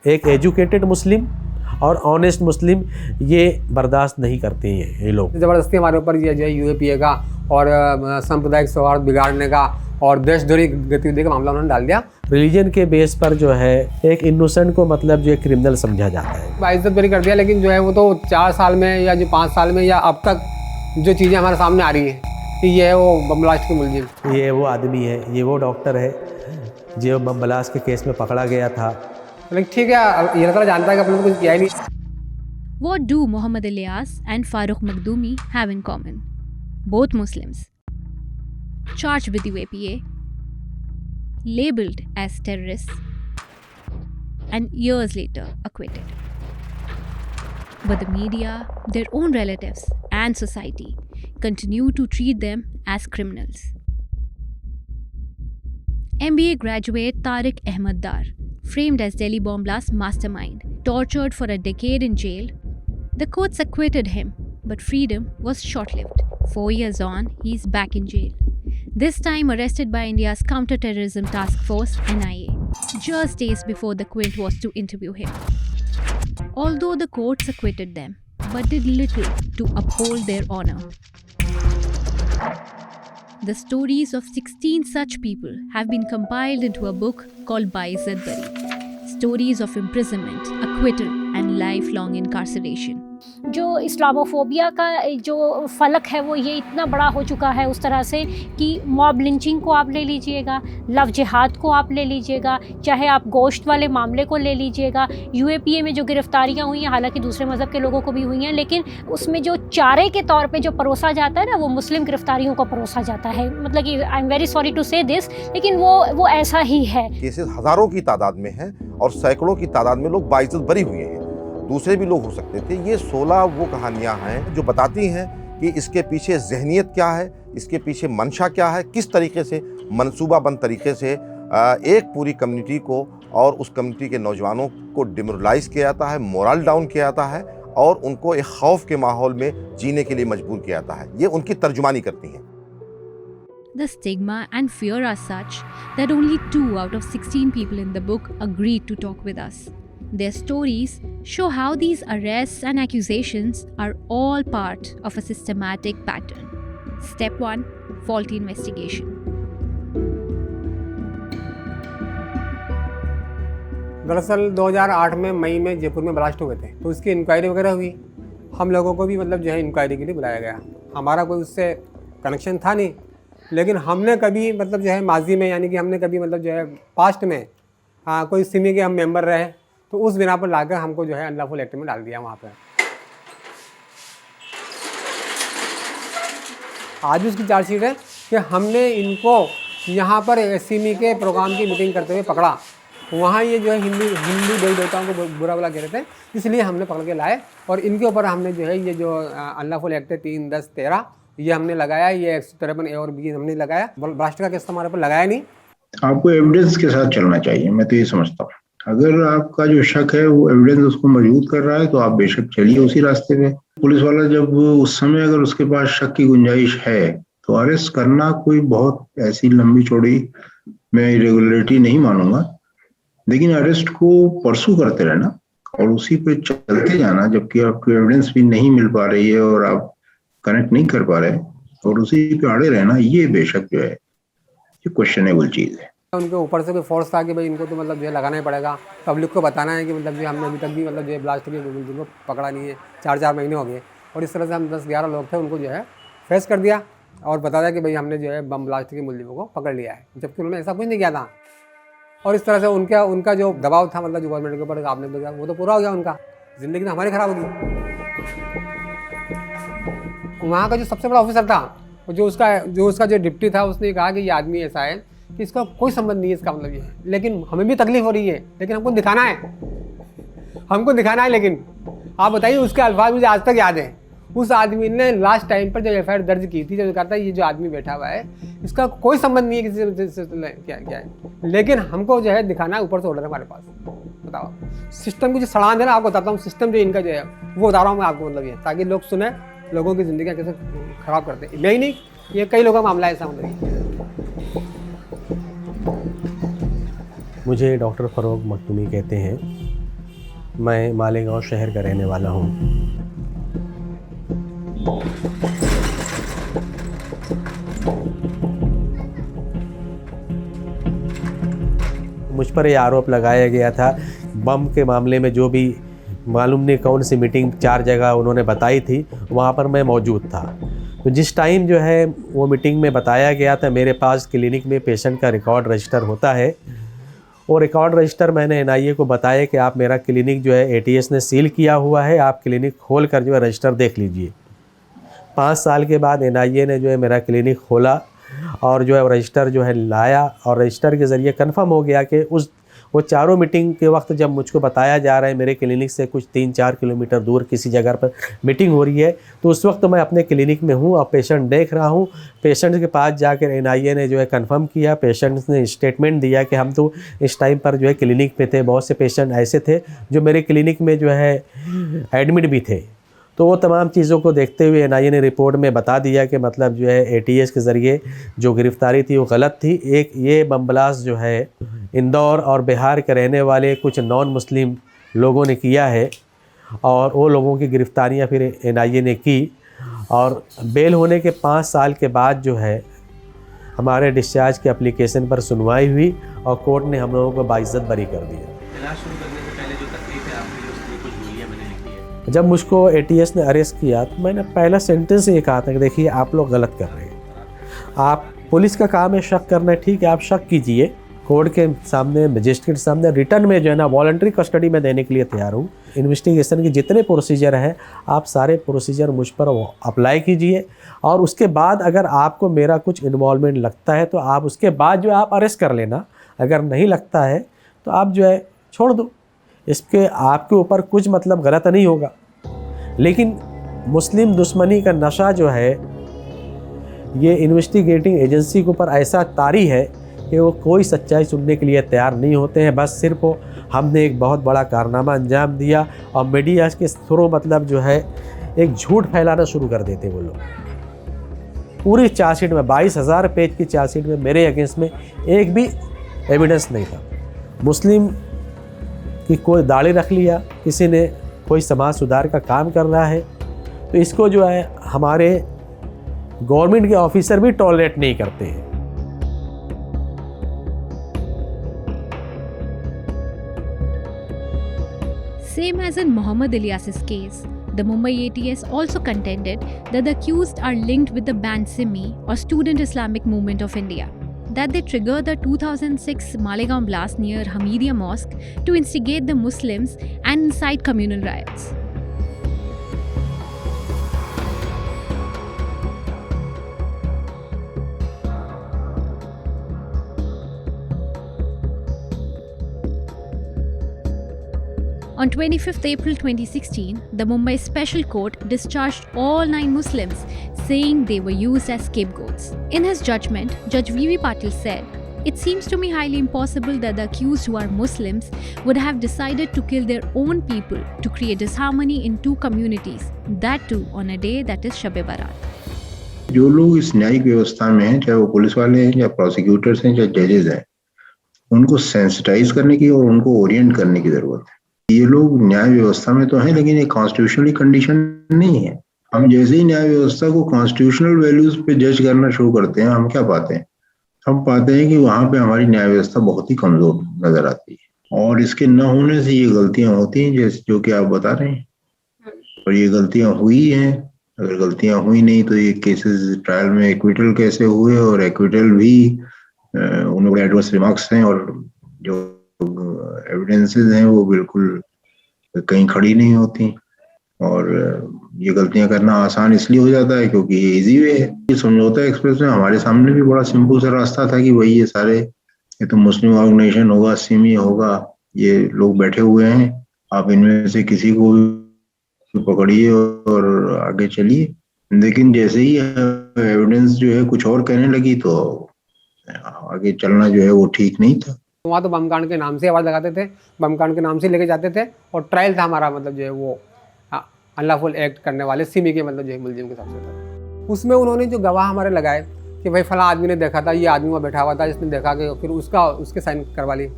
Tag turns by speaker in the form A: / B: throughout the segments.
A: एक एजुकेटेड मुस्लिम और ऑनेस्ट मुस्लिम ये बर्दाश्त नहीं करते हैं ये लोग।
B: ज़बरदस्ती हमारे ऊपर ये जो है यूएपीए का और सांप्रदायिक सौहार्द बिगाड़ने का और देशद्रोही गतिविधि का मामला उन्होंने डाल दिया।
A: रिलीजन के बेस पर जो है एक इनोसेंट को मतलब जो क्रिमिनल समझा जाता है।
B: बाइज्जत बरी कर दिया, लेकिन जो है वो तो 4 साल में या जो 5 साल में या अब तक जो चीज़ें हमारे सामने आ रही हैं कि ये है वो बम ब्लास्ट के मुलजिम,
A: ये वो आदमी है, ये वो डॉक्टर है जो बम ब्लास्ट के केस में पकड़ा गया था।
B: लेकिन ठीक है, ये तो जानता है कि अपने तो कुछ किया ही नहीं।
C: What do Muhammad Ilyas and Farooq Makhdoumi have in common? Both Muslims, charged with UAPA, labelled as terrorists, and years later acquitted. But the media, their own relatives, and society continue to treat them as criminals. MBA graduate Tariq Ahmad Dar, framed as Delhi bomb blast mastermind, tortured for a decade in jail. The courts acquitted him, but freedom was short-lived. 4 years on, he's back in jail. This time arrested by India's Counter-Terrorism Task Force (NIA), just days before the Quint was to interview him. Although the courts acquitted them, but did little to uphold their honor. The stories of 16 such people have been compiled into a book called Baizzat Bari. Stories of imprisonment, acquittal and lifelong incarceration.
D: जो Islamophobia का जो फलक है वो ये इतना बड़ा हो चुका है उस तरह से कि मॉब लिंचिंग को आप ले लीजिएगा, लव जिहाद को आप ले लीजिएगा, चाहे आप गोश्त वाले मामले को ले लीजिएगा, यूएपीए में जो गिरफ्तारियां हुई हैं, हालांकि दूसरे मज़हब के लोगों को भी हुई हैं, लेकिन उसमें जो चारे के तौर पे जो परोसा जाता है ना, वो मुस्लिम गिरफ्तारियों को परोसा जाता है। मतलब कि I am very sorry to say this, लेकिन वो ऐसा ही है।
E: केसेस हज़ारों की तादाद में हैं और सैकड़ों की तादाद में लोग बाइज्जत बरी हुए हैं। दूसरे भी लोग हो सकते थे। ये 16 वो कहानियां हैं जो बताती हैं कि इसके पीछे ज़हनियत क्या है, इसके पीछे मंशा क्या है, किस तरीके से मंसूबाबंद तरीके से एक पूरी कम्युनिटी को और उस कम्युनिटी के नौजवानों को डिमोरलाइज किया जाता है, मोरल डाउन किया जाता है और उनको एक खौफ के माहौल में जीने के लिए मजबूर किया जाता है। ये उनकी तर्जुमानी करती हैं।
C: The stigma and fear are such that only 2 out of 16 people in the book agreed to talk with us. Their stories show how these arrests and accusations are all part of a systematic pattern. Step 1: faulty investigation.
B: दरअसल 2008 में मई में जयपुर में blast हुए थे, तो उसकी inquiry वगैरह हुई। हम लोगों को भी मतलब जो है इंक्वायरी के लिए बुलाया गया। हमारा कोई उससे कनेक्शन था नहीं, लेकिन हमने कभी मतलब जो है माजी में, यानी कि हमने कभी मतलब जो है पास्ट में कोई सिमी के हम मेंबर रहे, तो उस बिना पर लाकर हमको जो है अनलॉफुल एक्ट में डाल दिया वहाँ पर। आज उसकी चार्जशीट है कि हमने इनको यहाँ पर सिमी के प्रोग्राम की मीटिंग करते हुए पकड़ा। वहाँ ये जो है हिंदू देवी देवताओं को बुरा भला कह रहे थे, इसलिए हमने पकड़ के लाए और इनके ऊपर हमने जो है ये जो अनलॉफुल एक्ट है 3-10-13 ये हमने लगाया। ये 153A और B हमने लगाया। ब्लास्ट का केस हमारे पर लगाया नहीं।
F: आपको एविडेंस के साथ चलना चाहिए, मैं तो ये समझता हूँ। अगर आपका जो शक है वो एविडेंस उसको मजबूत कर रहा है तो आप बेशक चलिए उसी रास्ते पे। पुलिस वाला जब उस समय अगर उसके पास शक की गुंजाइश है तो अरेस्ट करना कोई बहुत ऐसी लंबी चौड़ी मैं इरेगुलरिटी नहीं मानूंगा, लेकिन अरेस्ट को परसू करते रहना और उसी पे चलते जाना जबकि आपको एविडेंस भी नहीं मिल पा रही है और आप कनेक्ट नहीं कर पा रहे और उसी पे अड़े रहना, ये बेशक जो है ये क्वेश्चनेबल चीज़ है।
B: उनके ऊपर से कोई फोर्स था कि भाई इनको तो मतलब जो है लगाना ही पड़ेगा, पब्लिक को बताना है कि मतलब जो हमने अभी तक भी मतलब जो है ब्लास्ट के मुलजिम को पकड़ा नहीं है। 4 महीने हो गए और इस तरह से हम 10-11 लोग थे, उनको जो है फेस कर दिया और बताया कि भाई हमने जो है बम ब्लास्ट के मुलजिमों को पकड़ लिया है, जबकि उन्होंने ऐसा कुछ नहीं किया था। और इस तरह से उनका जो दबाव था मतलब जो गवर्नमेंट के ऊपर आपने बोला वो तो पूरा हो गया, उनका ज़िंदगी तो हमारी ख़राब होगी। वहाँ का जो सबसे बड़ा ऑफिसर था, जो उसका जो डिप्टी था, उसने कहा कि ये आदमी ऐसा है कि इसका कोई संबंध नहीं है, इसका मतलब ये है, लेकिन हमें भी तकलीफ हो रही है, लेकिन हमको दिखाना है। लेकिन आप बताइए, उसके अल्फाज मुझे आज तक याद है। उस आदमी ने लास्ट टाइम पर जब एफआईआर दर्ज की थी, जब कहा था ये जो आदमी बैठा हुआ है इसका कोई संबंध नहीं है किसी से क्या है, लेकिन हमको जो है दिखाना है, ऊपर से ऑर्डर है हमारे पास। बताओ, सिस्टम की जो सड़ान है ना, आपको बताता हूँ, सिस्टम जो इनका जो है वो बता रहा हूँ मैं आपको, मतलब ये ताकि लोग सुने, लोगों की ज़िंदगी कैसे ख़राब करते हैं। मैं ही नहीं, ये कई लोगों का मामला है ऐसा। मतलब
A: मुझे डॉक्टर फ़ारूक मखदूमी कहते हैं। मैं मालेगांव शहर का रहने वाला हूँ। मुझ पर ये आरोप लगाया गया था बम के मामले में, जो भी मालूम नहीं कौन सी मीटिंग 4 जगह उन्होंने बताई थी, वहाँ पर मैं मौजूद था। तो जिस टाइम जो है वो मीटिंग में बताया गया था, मेरे पास क्लिनिक में पेशेंट का रिकॉर्ड रजिस्टर होता है। वो रिकॉर्ड रजिस्टर मैंने NIA को बताया कि आप मेरा क्लिनिक जो है ATS ने सील किया हुआ है, आप क्लिनिक खोल कर जो है रजिस्टर देख लीजिए। 5 साल के बाद NIA ने जो है मेरा क्लिनिक खोला और जो है रजिस्टर जो है लाया, और रजिस्टर के ज़रिए कंफर्म हो गया कि वो चारों मीटिंग के वक्त जब मुझको बताया जा रहा है मेरे क्लिनिक से कुछ 3-4 किलोमीटर दूर किसी जगह पर मीटिंग हो रही है, तो उस वक्त मैं अपने क्लिनिक में हूँ और पेशेंट देख रहा हूँ। पेशेंट के पास जाकर NIA ने जो है कंफर्म किया, पेशेंट ने स्टेटमेंट दिया कि हम तो इस टाइम पर जो है क्लिनिक पे थे। बहुत से पेशेंट ऐसे थे जो मेरे क्लिनिक में जो है एडमिट भी थे। तो वो तमाम चीज़ों को देखते हुए NIA ने रिपोर्ट में बता दिया कि मतलब जो है ATS के ज़रिए जो गिरफ़्तारी थी वो गलत थी। एक ये बम ब्लास्ट जो है इंदौर और बिहार के रहने वाले कुछ नॉन मुस्लिम लोगों ने किया है, और वो लोगों की गिरफ़्तारियाँ फिर NIA ने की, और बेल होने के 5 साल के बाद जो है हमारे डिस्चार्ज के एप्लीकेशन पर सुनवाई हुई और कोर्ट ने हम लोगों को बाइज्जत बरी कर दिया। जब मुझको ATS ने अरेस्ट किया तो मैंने पहला सेंटेंस ये कहा था कि देखिए आप लोग गलत कर रहे हैं। आप पुलिस का काम है शक करना, ठीक है, आप शक कीजिए। कोर्ट के सामने, मजिस्ट्रेट सामने रिटर्न में जो है ना वॉलंटरी कस्टडी में देने के लिए तैयार हूँ। इन्वेस्टिगेशन के जितने प्रोसीजर हैं आप सारे प्रोसीजर मुझ पर अप्लाई कीजिए, और उसके बाद अगर आपको मेरा कुछ इन्वॉल्वमेंट लगता है तो आप उसके बाद जो आप अरेस्ट कर लेना। अगर नहीं लगता है तो आप जो है छोड़ दो, इसके आपके ऊपर कुछ मतलब गलत नहीं होगा। लेकिन मुस्लिम दुश्मनी का नशा जो है ये इन्वेस्टिगेटिंग एजेंसी के ऊपर ऐसा तारी है कि वो कोई सच्चाई सुनने के लिए तैयार नहीं होते हैं। बस सिर्फ हमने एक बहुत बड़ा कारनामा अंजाम दिया और मीडिया के थ्रू मतलब जो है एक झूठ फैलाना शुरू कर देते वो लोग। पूरी चार्जशीट में 22,000 पेज की चार्जशीट में मेरे अगेंस्ट में एक भी एविडेंस नहीं था। मुस्लिम की कोई दाढ़ी रख लिया, किसी ने कोई समाज सुधार का काम कर रहा है, तो इसको जो है हमारे गवर्नमेंट के ऑफिसर भी टॉलरेट नहीं करते हैं।
C: Same as in Muhammad Ilyas's case, the Mumbai ATS also contended that the accused are linked with the banned Simi or Student Islamic Movement of India, that they triggered the 2006 Malegaon blast near Hamidiya Mosque to instigate the Muslims and incite communal riots. On 25th April 2016, the Mumbai Special Court discharged all 9 Muslims, saying they were used as scapegoats. In his judgment, Judge V.V. Patil said, "It seems to me highly impossible that the accused who are Muslims would have decided to kill their own people to create disharmony in 2 communities, that too on a day that is Shab-e Barat."
F: जो लोग इस न्यायिक व्यवस्था में हैं, चाहे वो police वाले हैं या प्रोसिक्यूटर्स हैं या जजेस हैं, उनको सेंसिटाइज करने की और उनको ओरिएंट करने की जरूरत है। ये लोग न्याय व्यवस्था में तो हैं, लेकिन ये कॉन्स्टिट्यूशनली कंडीशन नहीं है। हम जैसे ही न्याय व्यवस्था को कॉन्स्टिट्यूशनल वैल्यूज पे जज करना शुरू करते हैं, हम क्या पाते हैं? हम पाते हैं कि वहां पे हमारी न्याय व्यवस्था बहुत ही कमजोर नजर आती है, और इसके न होने से ये गलतियां होती हैं जैसे जो कि आप बता रहे हैं, और ये गलतियां हुई हैं। अगर गलतियां हुई नहीं तो ये केसेस ट्रायल में एक्विटल कैसे हुए, और एक्विटल भी उन एडवर्स रिमार्क्स हैं और जो एविडेंसेस हैं वो बिल्कुल कहीं खड़ी नहीं होती, और ये गलतियां करना आसान इसलिए हो जाता है क्योंकि ये इजी वे है। ये समझौता एक्सप्रेस में हमारे सामने भी बड़ा सिंपल सा रास्ता था कि भाई ये सारे, ये तो मुस्लिम ऑर्गेनाइजेशन होगा, सिमी होगा, ये लोग बैठे हुए हैं, आप इनमें से किसी को भी पकड़िए और आगे चलिए। लेकिन जैसे ही एविडेंस जो है कुछ और कहने लगी तो आगे चलना जो है वो ठीक नहीं था।
B: वहाँ तो बमकांड के नाम से आवाज़ लगाते थे, बमकांड के नाम से लेके जाते थे, और ट्रायल था हमारा मतलब जो है वो अनलॉफुल एक्ट करने वाले सिमी के मतलब जो है मुलजिम के साथ था। उसमें उन्होंने जो गवाह हमारे लगाए कि भाई फला आदमी ने देखा था, ये आदमी वहाँ बैठा हुआ था, जिसने देखा कि फिर उसके साइन करवा ली।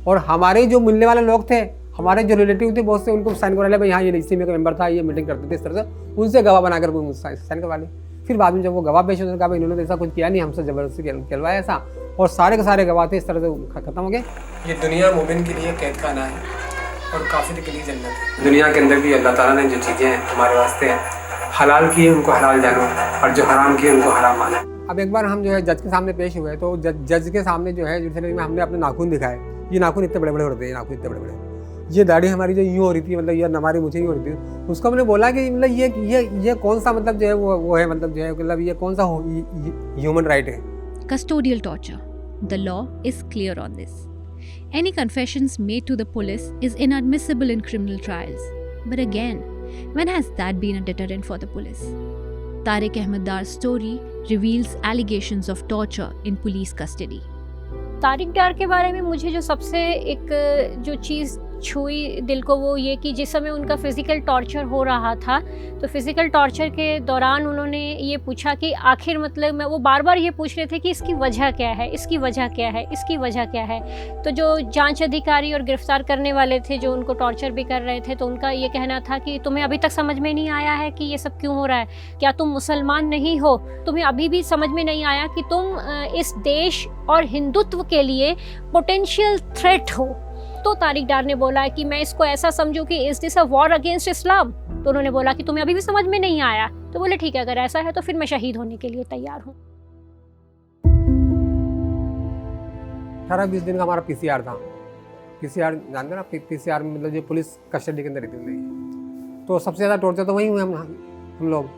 B: और हमारे जो मिलने वाले लोग थे हमारे जो रिलेटिव थे बहुत से उनको साइन करवा लिया, भाई हाँ ये इसी में का मेंबर था, ये मीटिंग करते थे इस तरह से, उनसे गवाह बनाकर साइन करवा लिए। फिर बाद में जब वो गवाह पेश होने कहा भाई इन्होंने ऐसा कुछ किया नहीं, हमसे ज़बरदस्ती कहलवाया ऐसा, और सारे के सारे गवाह थे इस तरह से खत्म हो गए। ये दुनिया मोमिन के लिए कैद खाना है और काफिर के लिए जन्नत है। दुनिया के अंदर भी अल्लाह ताला ने जो चीज़ें हमारे वास्ते हैं, हलाल की है उनको हलाल जानो और जो हराम की है उनको हराम मानो। अब एक बार हम जो है जज के सामने पेश हुए तो जज के सामने जो है जुडिशरी में हमने अपने नाखून दिखाए। ये नाखून इतने बड़े बड़े होते हैं, ये नाखून इतने बड़े बड़े, ये दाढ़ी हमारी जो यूँ हो रही थी, मतलब ये हमारी मुझे नहीं हो रही थी, उसको हमने बोला कि मतलब ये कौन सा मतलब जो है वो है, मतलब जो है मतलब ये कौन सा ह्यूमन राइट है।
C: Custodial torture. The law is clear on this. Any confessions made to the police is inadmissible in criminal trials. But again, when has that been a deterrent for the police? Tariq Ahmed Dar's story reveals allegations of torture in police custody.
D: Tariq Dar के बारे में मुझे जो सबसे एक जो चीज़ छुई दिल को वो ये कि जिस समय उनका फ़िज़िकल टॉर्चर हो रहा था तो फ़िज़िकल टॉर्चर के दौरान उन्होंने ये पूछा कि आखिर मतलब मैं वो बार बार ये पूछ रहे थे कि इसकी वजह क्या है, इसकी वजह क्या है, इसकी वजह क्या है। तो जो जांच अधिकारी और गिरफ़्तार करने वाले थे जो उनको टॉर्चर भी कर रहे थे तो उनका ये कहना था कि तुम्हें अभी तक समझ में नहीं आया है कि ये सब क्यों हो रहा है, क्या तुम मुसलमान नहीं हो, तुम्हें अभी भी समझ में नहीं आया कि तुम इस देश और हिंदुत्व के लिए पोटेंशियल थ्रेट हो। तो तारिक डार ने बोला कि मैं इसको ऐसा समझूं कि is this a war against इस्लाम। तो उन्होंने बोला कि तुम्हें अभी भी समझ में नहीं आया। तो बोले ठीक है, अगर ऐसा है तो फिर मैं शहीद होने के लिए तैयार हूँ।
B: 18-20 दिन का हमारा पीसीआर था। पीसीआर जानते ना, पीसीआर में मतलब जो पुलिस कस्टडी के अंदर रहती थी। तो सबसे ज़्यादा टॉर्चर तो वही हुए हम लोग।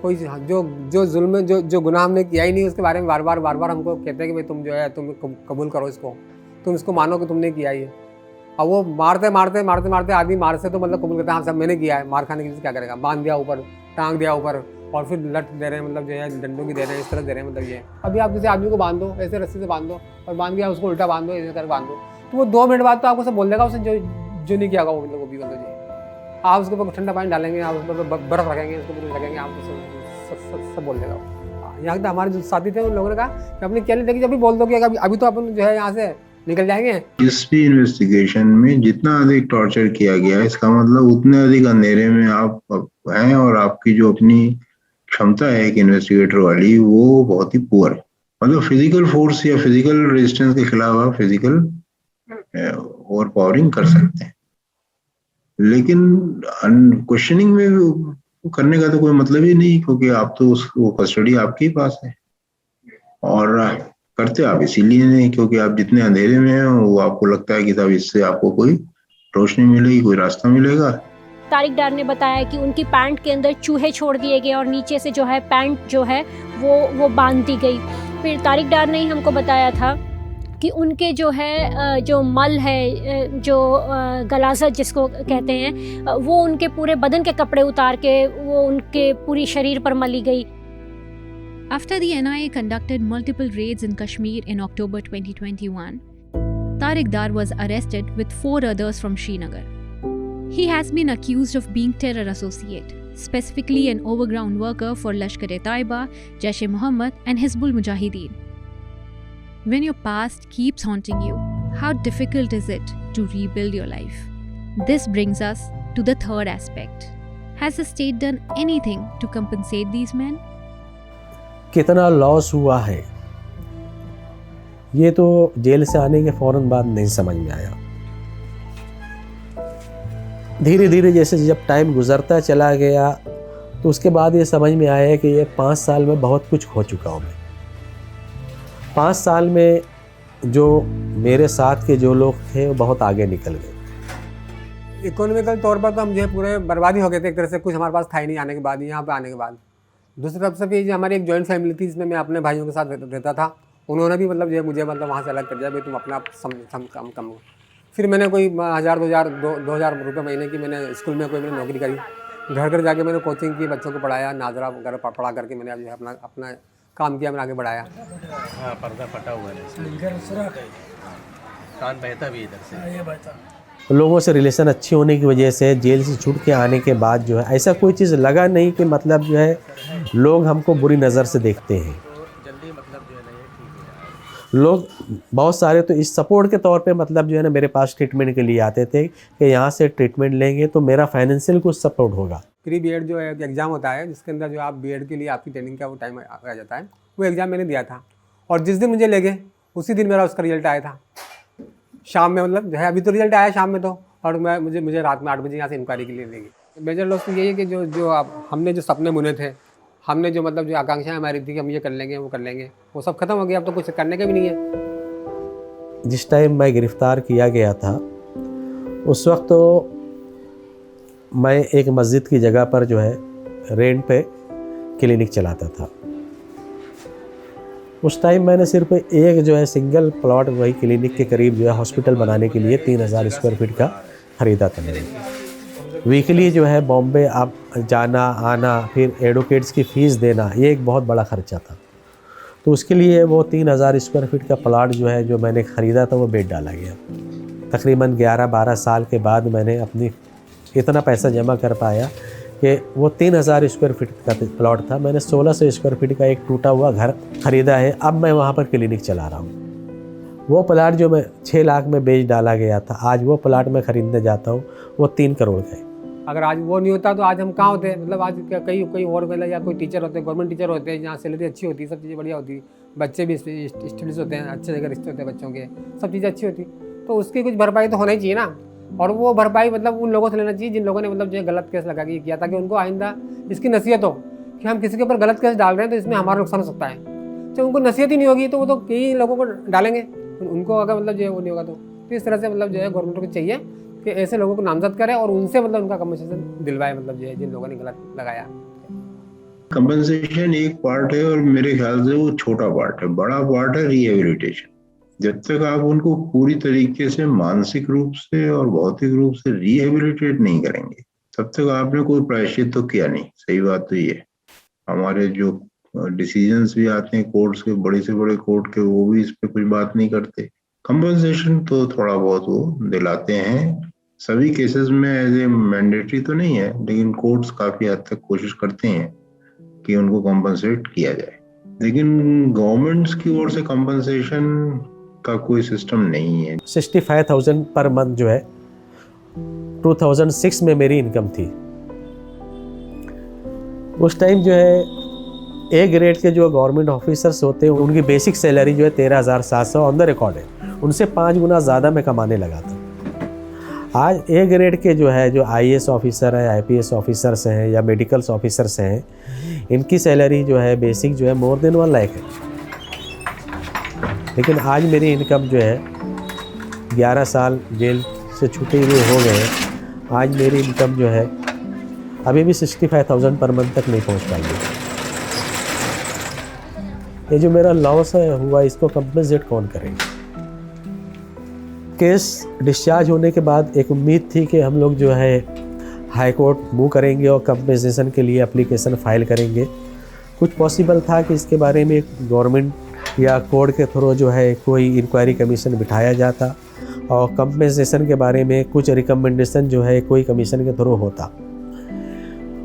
B: कोई जो जुल्म जो गुनाह हमने किया ही नहीं उसके बारे में बार बार हमको कहते हैं कि भाई तुम जो है तुम कबूल करो इसको, तुम इसको मानो कि तुमने किया ही है। अब वो मारते आदमी मार से तो मतलब कबूल करता है हाँ सब मैंने किया है। मार खाने की चीज़ क्या करेगा, बांध दिया ऊपर, टांग दिया ऊपर और फिर लट दे रहे हैं, मतलब जो है डंडों की दे रहे हैं, इस तरह दे रहे हैं। मतलब ये अभी आप किसी आदमी को बांध दो, ऐसे रस्सी से बांध दो और बांध गया उसको उल्टा बांध दो, ऐसे कर बांध दो, तो वो 2 मिनट बाद तो आपको सब बोल देगा उसने जो नहीं किया होगा वो, मतलब वो भी बोल दो। आप उसके ऊपर ठंडा पानी डालेंगे, आप उसके ऊपर बर्फ़ रखेंगे, उसके ऊपर रखेंगे, आप सब बोल देगा। यहाँ तक हमारे जो साथी थे उन लोगों ने कहा कि अपने क्या नहीं देखी, अभी बोल दो कि अभी तो अपन जो है यहाँ से निकल जाएंगे।
F: इस भी इन्वेस्टिगेशन में जितना अधिक टॉर्चर किया गया है इसका मतलब उतने अधिक अंधेरे में आप हैं और आपकी जो अपनी क्षमता है एक इन्वेस्टिगेटर वाली वो बहुत ही पुअर है। मतलब फिजिकल फोर्स या फिजिकल रेजिस्टेंस के खिलाफ आप फिजिकल ओवर पावरिंग कर सकते हैं, लेकिन क्वेश्चनिंग में करने का तो कोई मतलब ही नहीं, क्योंकि आप तो वो कस्टडी आपके ही पास है और करते आप इसीलिए नहीं क्योंकि आप जितने अंधेरे में हैं वो आपको लगता है कि तब इससे आपको कोई रोशनी मिलेगी, कोई रास्ता मिलेगा।
D: तारिक डार ने बताया कि उनकी पैंट के अंदर चूहे छोड़ दिए गए और नीचे से जो है पैंट जो है वो बांध दी गई। फिर तारिक डार ने ही हमको बताया था कि उनके जो है जो मल है, जो गलाज़त जिसको कहते हैं, वो उनके पूरे बदन के कपड़े उतार के वो उनके पूरी शरीर पर मली गई।
C: After the NIA conducted multiple raids in Kashmir in October 2021, Tariq Dar was arrested with 4 others from Srinagar. He has been accused of being terror associate, specifically an overground worker for Lashkar-e-Taiba, Jaish-e-Mohammed and Hizbul Mujahideen. When your past keeps haunting you, how difficult is it to rebuild your life? This brings us to the third aspect. Has the state done anything to compensate these men?
A: कितना loss हुआ है ये तो jail से आने के फौरन बाद नहीं समझ में आया। धीरे धीरे जैसे जब टाइम गुजरता चला गया तो उसके बाद ये समझ में आया कि ये 5 साल में बहुत कुछ हो चुका हूँ मैं। 5 साल में जो मेरे साथ के जो लोग थे वो बहुत आगे निकल गए।
B: इकोनॉमिकल तौर पर तो हम जो है पूरे बर्बादी हो गए थे एक तरह से, कुछ हमारे पास था ही नहीं आने के बाद, यहाँ पे आने के बाद। दूसरी तरफ से भी जो हमारी एक जॉइंट फैमिली थी जिसमें मैं अपने भाइयों के साथ रहता था, उन्होंने भी मतलब जो है मुझे मतलब वहाँ से अलग कर दिया, भाई तुम अपना कम। फिर मैंने कोई 1000-2000 रुपये महीने की मैंने स्कूल में कोई मैंने नौकरी करी, घर जाके मैंने कोचिंग की, बच्चों को पढ़ाया, नाजरा वगैरह पढ़ा करके मैंने जो है अपना काम किया, मैंने आगे बढ़ाया।
A: हाँ, पर्दा फटा हुआ है, कान बहता भी इधर से। लोगों से रिलेशन अच्छी होने की वजह से जेल से छूट के आने के बाद जो है ऐसा कोई चीज़ लगा नहीं कि मतलब जो है लोग हमको बुरी नज़र से देखते हैं। लोग बहुत सारे तो इस सपोर्ट के तौर पे मतलब जो है ना मेरे पास ट्रीटमेंट के लिए आते थे कि यहाँ से ट्रीटमेंट लेंगे तो मेरा फाइनेंशियल कुछ सपोर्ट होगा।
B: प्री बीएड जो एक एग्ज़ाम होता है जिसके अंदर जो आप बीएड के लिए आपकी ट्रेनिंग का वो टाइम आ जाता है, वो एग्ज़ाम मैंने दिया था और जिस दिन मुझे ले गए उसी दिन मेरा उसका रिजल्ट आया था शाम में, मतलब जो है अभी तो रिजल्ट आया शाम में तो, और मुझे रात में 8 बजे यहाँ से इंक्वायरी के लिए ले गए। मेजर लॉस तो यही है कि जो हमने जो सपने बुने थे, हमने जो मतलब जो आकांक्षाएं हमारी थी कि हम ये कर लेंगे वो कर लेंगे, वो सब खत्म हो गया। अब तो कुछ करने का भी नहीं है।
A: जिस टाइम मैं गिरफ़्तार किया गया था उस वक्त तो मैं एक मस्जिद की जगह पर जो है रेंट पे क्लिनिक चलाता था। उस टाइम मैंने सिर्फ एक जो है सिंगल प्लॉट वही क्लिनिक के करीब जो है हॉस्पिटल बनाने के लिए 3000 स्क्वायर फीट का ख़रीदा था मैंने। वीकली जो है बॉम्बे आप जाना आना, फिर एडवोकेट्स की फ़ीस देना, ये एक बहुत बड़ा ख़र्चा था। तो उसके लिए वो 3000 स्क्वायर फीट का प्लाट जो है जो मैंने ख़रीदा था वो बेच डाला गया। तकरीबन 11-12 साल के बाद मैंने अपनी इतना पैसा जमा कर पाया कि वो 3000 स्क्वायर फीट का प्लॉट था, मैंने 1600 स्क्वायर फीट का एक टूटा हुआ घर ख़रीदा है। अब मैं वहाँ पर क्लिनिक चला रहा हूँ। वो प्लाट जो मैं 6 लाख में बेच डाला गया था, आज वो प्लाट मैं ख़रीदने जाता हूँ वो 3 करोड़ का है।
B: अगर आज वो नहीं होता तो आज हम कहाँ होते, मतलब आज कहीं और मतलब या कोई टीचर होते, गवर्नमेंट टीचर होते हैं जहाँ सैलरी अच्छी होती, सब चीज़ें बढ़िया होती, बच्चे भी स्टडीज़ होते हैं, अच्छे जगह रिश्ते होते हैं बच्चों के, सब चीज़ें अच्छी होती, तो उसकी कुछ भरपाई तो होना ही चाहिए ना। और वो भरपाई मतलब उन लोगों से लेना चाहिए जिन लोगों ने मतलब जो है गलत केस लगा के किया, ताकि उनको आइंदा इसकी नसीहत हो कि हम किसी के ऊपर गलत केस डाल रहे हैं तो इसमें हमारा नुकसान हो सकता है। जब उनको नसीहत ही नहीं होगी तो वो तो कई लोगों को डालेंगे, उनको अगर मतलब जो है वो नहीं होगा तो इस तरह से मतलब जो है गवर्नमेंट को चाहिए कि ऐसे लोगों को नामजद करे और उनसे मतलब उनका कंपनसेशन दिलवाए, मतलब जो है जिन लोगों ने गलत लगाया।
F: कंपनसेशन एक पार्ट है और मेरे ख्याल से वो छोटा पार्ट है। बड़ा पार्ट है रिहेबिलिटेशन। जब तक आप उनको पूरी तरीके से मानसिक रूप से और भौतिक रूप से रिहेबिलिटेट नहीं करेंगे तब तक आपने कोई प्रायश्चित तो किया नहीं। सही बात तो ये, हमारे जो डिसीजंस भी आते हैं कोर्ट्स के, बड़े से बड़े कोर्ट के, वो भी इस पे कुछ बात नहीं करते। कंपनसेशन तो थोड़ा बहुत वो दिलाते हैं, सभी केसेस में एज ए मैंडेटरी तो नहीं है, लेकिन कोर्ट्स काफी हद तक कोशिश करते हैं कि उनको कंपनसेट किया जाए। लेकिन गवर्नमेंट्स की ओर से कंपनसेशन का कोई सिस्टम नहीं है।
A: 65,000 पर मंथ जो है 2006 में मेरी इनकम थी। उस टाइम जो है ए ग्रेड के जो गवर्नमेंट ऑफिसर्स होते हैं उनकी बेसिक सैलरी जो है 13,700 ऑन द रिकॉर्ड है, उनसे 5 गुना ज़्यादा मैं कमाने लगा था। आज ए ग्रेड के जो है जो IAS ऑफिसर है, IPS ऑफिसर्स हैं या मेडिकल्स ऑफिसर्स हैं, इनकी सैलरी जो है बेसिक जो है मोर देन 1 लाख है। लेकिन आज मेरी इनकम जो है 11 साल जेल से छूटे हुए हो गए हैं, आज मेरी इनकम जो है अभी भी 65,000 पर मंथ तक नहीं पहुंच पाई है। ये जो मेरा लॉस है हुआ, इसको कंपनसेट कौन करेगा? केस डिस्चार्ज होने के बाद एक उम्मीद थी कि हम लोग जो है हाई कोर्ट मूव करेंगे और कंपनसेशन के लिए एप्लीकेशन फाइल करेंगे। कुछ पॉसिबल था कि इसके बारे में गवर्नमेंट या कोर्ट के थ्रू जो है कोई इंक्वायरी कमीशन बिठाया जाता और कंपनसेशन के बारे में कुछ रिकमेंडेशन जो है कोई कमीशन के थ्रू होता।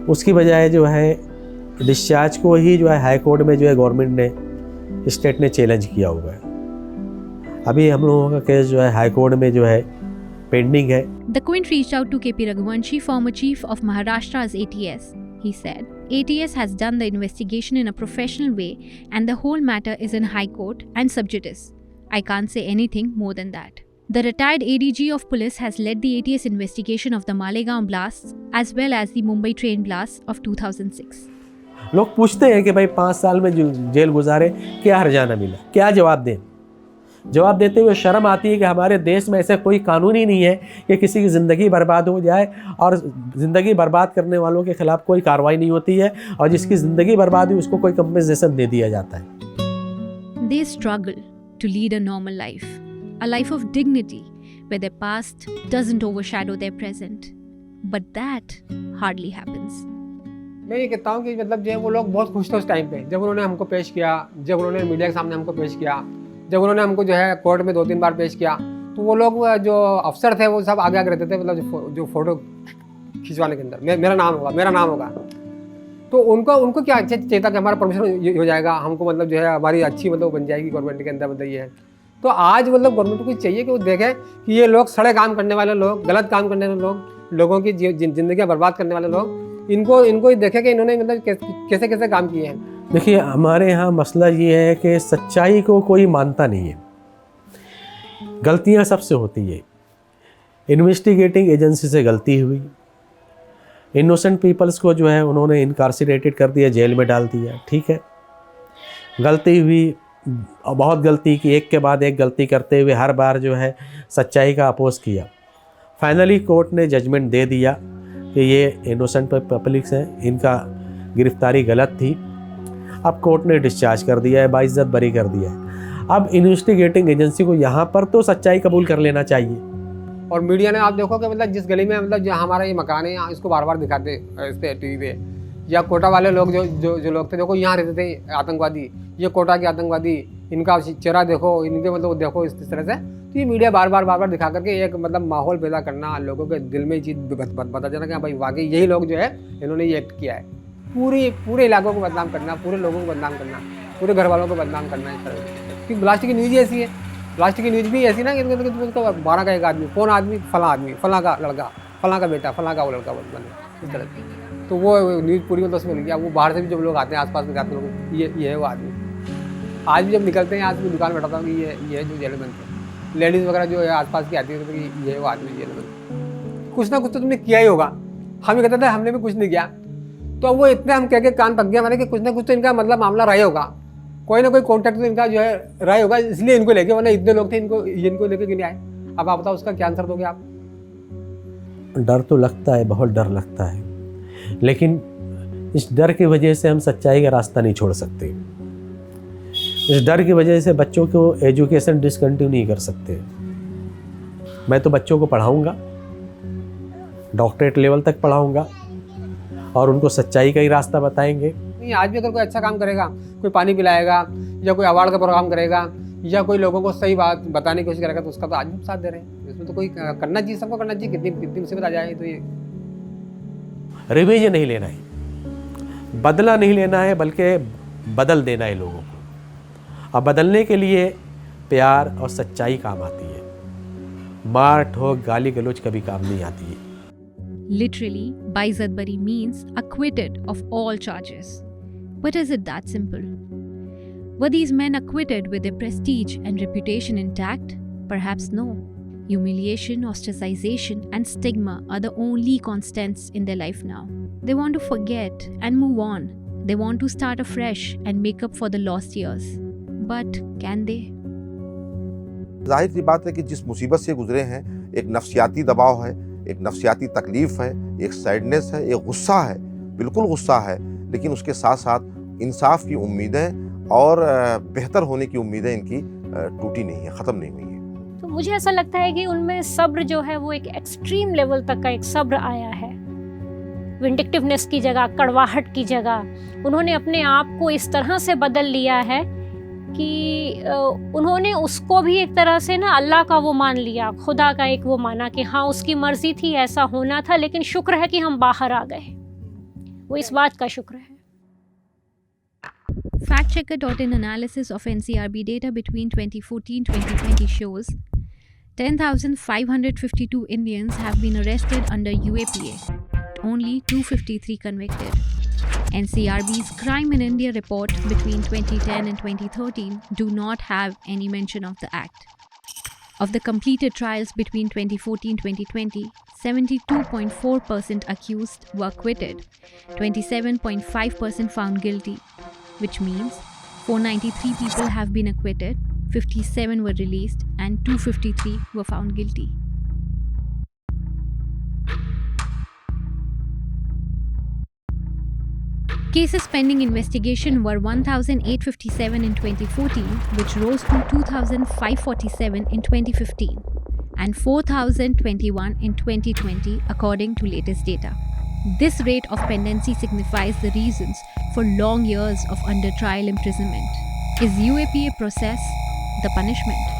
A: उसकी बजाय जो है डिस्चार्ज को ही जो है हाई कोर्ट में जो है गवर्नमेंट ने, स्टेट ने चैलेंज किया हुआ है। अभी हम लोगों का केस जो है हाई कोर्ट में जो है पेंडिंग है।
C: The Quint reached out to KP Raghuvanshi, former chief of Maharashtra's ATS. He said, ATS has done the investigation in a professional way and the whole matter is in High Court and sub judice. I can't say anything more than that. The retired ADG of police has led the ATS investigation of the Malegaon blasts as well as the Mumbai train blasts of 2006.
A: लोग पूछते हैं कि भाई 5 साल में जो jail गुजारे क्या हर्जाना मिला, क्या जवाब दें? जवाब देते हुए शर्म आती है कि हमारे देश में ऐसा कोई कानून ही नहीं है कि किसी की ज़िंदगी बर्बाद हो जाए और ज़िंदगी बर्बाद करने वालों के खिलाफ कोई कार्रवाई नहीं होती है और जिसकी ज़िंदगी बर्बाद हुई उसको कोई कंपनसेशन दे दिया जाता है।
C: They struggle to lead a normal life, a life of dignity where their past doesn't overshadow their present. But that hardly happens.
B: मैं ये कहता हूँ कि मतलब जो है वो लोग बहुत खुश थे उस टाइम पे जब उन्होंने हमको पेश किया, जब उन्होंने मीडिया के सामने हमको पेश किया, जब उन्होंने हमको जो है कोर्ट में 2-3 बार पेश किया, तो वो लोग जो अफसर थे वो सब आगे आगे रहते थे, मतलब जो फ़ोटो खिंचवाने के अंदर मेरा नाम होगा, मेरा नाम होगा। तो उनको क्या चेता कि हमारा प्रमोशन हो जाएगा, हमको मतलब जो है हमारी अच्छी मतलब बन जाएगी गवर्नमेंट के अंदर, मतलब ये है। तो आज मतलब गवर्नमेंट को चाहिए कि वो देखे कि ये लोग सड़े काम करने वाले लोग, गलत काम करने वाले लोग, लोगों की जिंदगी बर्बाद करने वाले लोग, इनको देखे कि इन्होंने मतलब कैसे कैसे काम किए हैं।
A: देखिए, हमारे यहाँ मसला ये है कि सच्चाई को कोई मानता नहीं है, गलतियाँ सबसे होती है। इन्वेस्टिगेटिंग एजेंसी से गलती हुई, इनोसेंट पीपल्स को जो है उन्होंने इनकार्सिरेटेड कर दिया, जेल में डाल दिया, ठीक है, गलती हुई, बहुत गलती की, एक के बाद एक गलती करते हुए हर बार जो है सच्चाई का अपोज किया। फाइनली कोर्ट ने जजमेंट दे दिया कि ये इनोसेंट पब्लिक्स हैं, इनका गिरफ्तारी गलत थी। अब कोर्ट ने डिस्चार्ज कर दिया है, बाइज्जत बरी कर दिया है। अब इन्वेस्टिगेटिंग एजेंसी को यहाँ पर तो सच्चाई कबूल कर लेना चाहिए।
B: और मीडिया ने आप देखो कि मतलब जिस गली में मतलब जो हमारा ये मकान है, यहाँ इसको बार बार दिखाते इस पर टीवी पे, या कोटा वाले लोग जो लोग थे, देखो यहाँ रहते थे आतंकवादी, ये कोटा के आतंकवादी, इनका चेहरा देखो, इनके मतलब देखो इस तरह से। तो ये मीडिया बार बार दिखा करके एक मतलब माहौल पैदा करना, लोगों के दिल में ये चीज़ बता जाना कि हाँ भाई वाकई यही लोग जो है इन्होंने ये एक्ट किया है। पूरे इलाकों को बदनाम करना, पूरे लोगों को बदनाम करना, पूरे घर वालों को बदनाम करना इस तरह से। क्योंकि ब्लास्ट की न्यूज़ ही ऐसी है, ब्लास्ट की न्यूज़ भी ऐसी ना कि उसका 12 का एक आदमी, कौन आदमी, फला का लड़का, फला का बेटा, फला का वो लड़का बने इस तरह से। तो वो न्यूज़ पूरी मतलब उसमें लिखी। वो बाहर से भी जब लोग आते हैं, आसपास में आते लोग, ये है वो आदमी। आज भी जब निकलते हैं, आज भी दुकान बैठाता हूँ कि ये है जो जेल में थे, लेडीज़ वगैरह जो है आसपास की आती है, तो ये है वो आदमी जेल में। कुछ ना कुछ तो तुमने किया ही होगा। हम ये कहते थे हमने भी कुछ नहीं किया, तो वो इतने हम कह के कान पक गया मैंने कि कुछ ना कुछ तो इनका मतलब मामला रहा होगा, कोई ना कोई कॉन्टैक्ट तो इनका जो है रहा होगा, इसलिए इनको लेके, वरना इतने लोग थे इनको लेके क्यों नहीं आए। अब आप बताओ उसका क्या आंसर दोगे आप?
A: डर तो लगता है, बहुत डर लगता है, लेकिन इस डर की वजह से हम सच्चाई का रास्ता नहीं छोड़ सकते। इस डर की वजह से बच्चों को एजुकेशन डिसकंटिन्यू नहीं कर सकते। मैं तो बच्चों को पढ़ाऊंगा, डॉक्टरेट लेवल तक पढ़ाऊंगा और उनको सच्चाई का ही रास्ता बताएंगे।
B: नहीं, आज भी अगर कोई अच्छा काम करेगा, कोई पानी पिलाएगा या कोई अवार्ड का प्रोग्राम करेगा या कोई लोगों को सही बात बताने की कोशिश करेगा, तो उसका तो आज भी साथ दे रहे हैं। इसमें तो कोई करना चाहिए, सबको करना चाहिए। कितनी मुसीबत आ जाए तो ये
A: रिवेंज नहीं लेना है, बदला नहीं लेना है, बल्कि बदल देना है लोगों को। अब बदलने के लिए प्यार और सच्चाई काम आती है, मार ठोक गाली गलौज कभी काम नहीं आती है।
C: Literally, Baizat Bari means acquitted of all charges. But is it that simple? Were these men acquitted with their prestige and reputation intact? Perhaps no. Humiliation, ostracization, and stigma are the only constants in their life now. They want to forget and move on. They want to start afresh and make up for the lost years. But can they?
E: जाहिर सी बात है कि जिस मुसीबत से गुजरे हैं, एक नफ्सियाती दबाव है, एक नफ्सियाती तकलीफ है, एक सैडनेस है, एक गुस्सा है, बिल्कुल गुस्सा है, लेकिन उसके साथ साथ इंसाफ की उम्मीदें और बेहतर होने की उम्मीदें इनकी टूटी नहीं है, ख़त्म नहीं हुई है।
D: तो मुझे ऐसा लगता है कि उनमें सब्र जो है वो एक एक्सट्रीम लेवल तक का एक सब्र आया है। विंडिक्टिवनेस की जगह, कड़वाहट की जगह उन्होंने अपने आप को इस तरह से बदल लिया है कि उन्होंने उसको भी एक तरह से ना अल्लाह का वो मान लिया, खुदा का एक वो माना कि हाँ उसकी मर्जी थी, ऐसा होना था, लेकिन शुक्र है कि हम बाहर आ गए। वो इस बात का शुक्र है।
C: FactChecker.in analysis of NCRB data between 2014-2020 shows 10,552 Indians have been arrested under UAPA, only 253 convicted. NCRB's Crime in India report between 2010 and 2013 do not have any mention of the act. Of the completed trials between 2014-2020, 72.4% accused were acquitted, 27.5% found guilty, which means 493 people have been acquitted, 57 were released, and 253 were found guilty. Cases pending investigation were 1,857 in 2014, which rose to 2,547 in 2015, and 4,021 in 2020, according to latest data. This rate of pendency signifies the reasons for long years of under trial imprisonment. Is UAPA process the punishment?